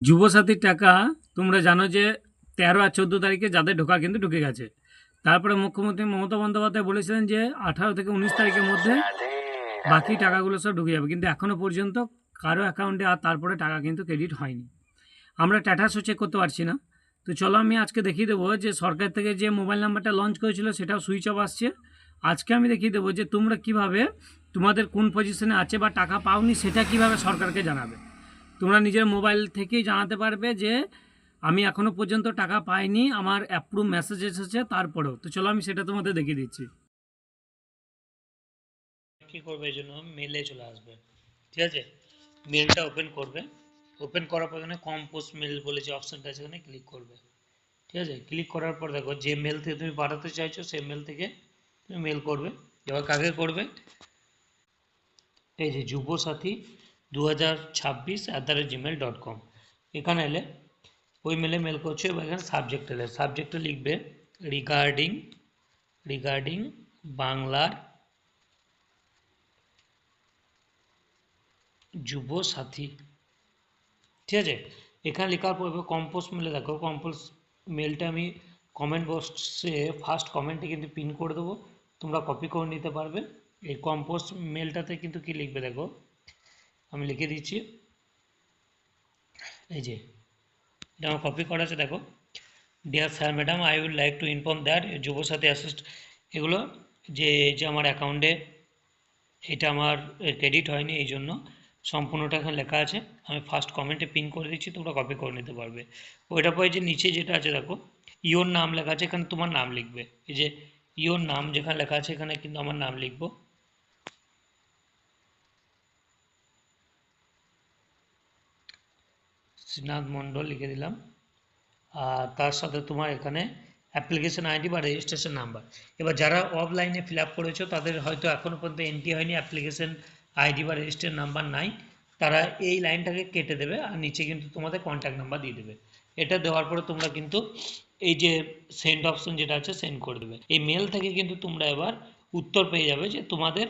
যুবসাথীর টাকা তোমরা জানো যে 13 আর 14 তারিখে যাদের ঢোকা কিন্তু ঢুকে গেছে। তারপরে মুখ্যমন্ত্রী মমতা বন্দ্যোপাধ্যায় বলেছিলেন যে 18 থেকে 19 তারিখের মধ্যে বাকি টাকাগুলো সব ঢুকে যাবে, কিন্তু এখনও পর্যন্ত কারো অ্যাকাউন্টে আর তারপরে টাকা কিন্তু ক্রেডিট হয়নি। আমরা স্ট্যাটাসও চেক করতে পারছি না। তো চলো আমি আজকে দেখিয়ে দেবো যে সরকার থেকে যে মোবাইল নাম্বারটা লঞ্চ করেছিল সেটাও সুইচ অফ আসছে। আজকে আমি দেখিয়ে দেবো যে তোমরা কিভাবে তোমাদের কোন পজিশনে আছে বা টাকা পাওনি সেটা কিভাবে সরকারকে জানাবে। তোমরা নিজের মোবাইল থেকেই জানাতে পারবে যে আমি এখনও পর্যন্ত টাকা পাইনি, আমার অ্যাপ্রুভ মেসেজ এসেছে তারপরেও। তো চলো আমি সেটা তোমাদের দেখিয়ে দিচ্ছি। কি করবে, এই জন্য মেলে চলে আসবে। ঠিক আছে, মেলটা ওপেন করবে। ওপেন করার পর এখানে কম্পোস্ট মেল বলে যে অপশানটা আছে এখানে ক্লিক করবে। ঠিক আছে, ক্লিক করার পর দেখো যে মেল থেকে তুমি পাঠাতে চাইছো সেই মেল থেকে তুমি মেল করবে। এবার কাকে করবে, এই যে যুবসাথী 2026@gmail.com, এখানে এলে ওই মেলে মেল করছো। এবার এখানে সাবজেক্ট এলে সাবজেক্টে লিখবে রিগার্ডিং রিগার্ডিং বাংলার যুবসাথী। ঠিক আছে, এখানে লেখার পর কম্পোস্ট মেলে দেখো, কম্পোস্ট মেলটা আমি কমেন্ট বক্সে ফার্স্ট কমেন্টে কিন্তু পিন করে দেবো, তোমরা কপি করে নিতে পারবে। এই কম্পোস্ট মেলটাতে কিন্তু কি লিখবে দেখো, আমি লিখে দিচ্ছি। এই যে এটা আমার কপি করা আছে দেখো, dear sir madam, I weed like to inform that Yuvasathi assist, এগুলো যে যে আমার অ্যাকাউন্টে এটা আমার ক্রেডিট হয়নি, এই জন্য সম্পূর্ণটা এখানে লেখা আছে। আমি ফার্স্ট কমেন্টে পিন করে দিচ্ছি, তোমরা কপি করে নিতে পারবে। ওইটার পরে যে নিচে যেটা আছে দেখো, ইওর নাম লেখা আছে, এখানে তোমার নাম লিখবে। এই যে ইওর নাম যেখানে লেখা আছে এখানে কিন্তু আমার নাম লিখবো। শ্রীনাথ মণ্ডল লিখে দিলাম। আর তার সাথে তোমার এখানে অ্যাপ্লিকেশন আইডি বা রেজিস্ট্রেশন নাম্বার। এবার যারা অফলাইনে ফিল আপ করেছো তাদের হয়তো এখনও পর্যন্ত এন্ট্রি হয়নি, অ্যাপ্লিকেশন আইডি বা রেজিস্ট্রেশন নাম্বার নাই, তারা এই লাইনটাকে কেটে দেবে আর নিচে কিন্তু তোমাদের কন্ট্যাক্ট নাম্বার দিয়ে দেবে। এটা দেওয়ার পরে তোমরা কিন্তু এই যে সেন্ড অপশন যেটা আছে সেন্ড করে দেবে। এই মেল থেকে কিন্তু তোমরা এবার উত্তর পেয়ে যাবে যে তোমাদের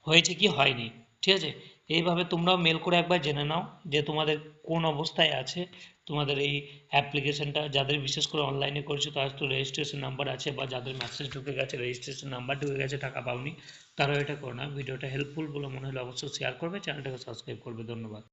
হয়েছে কি হয়নি। ঠিক আছে, এইভাবে তোমরাও মেল করে একবার জেনে নাও যে তোমাদের কোন অবস্থায় আছে তোমাদের এই অ্যাপ্লিকেশনটা। যাদের বিশেষ করে অনলাইনে করেছো তাদের তো রেজিস্ট্রেশন নাম্বার আছে, বা যাদের মেসেজ ঢুকে গেছে, রেজিস্ট্রেশন নাম্বার ঢুকে গেছে, টাকা পাওনি, তারাও এটা করো না। ভিডিওটা হেল্পফুল বলে মনে হলে অবশ্যই শেয়ার করবে, চ্যানেলটাকে সাবস্ক্রাইব করবে। ধন্যবাদ।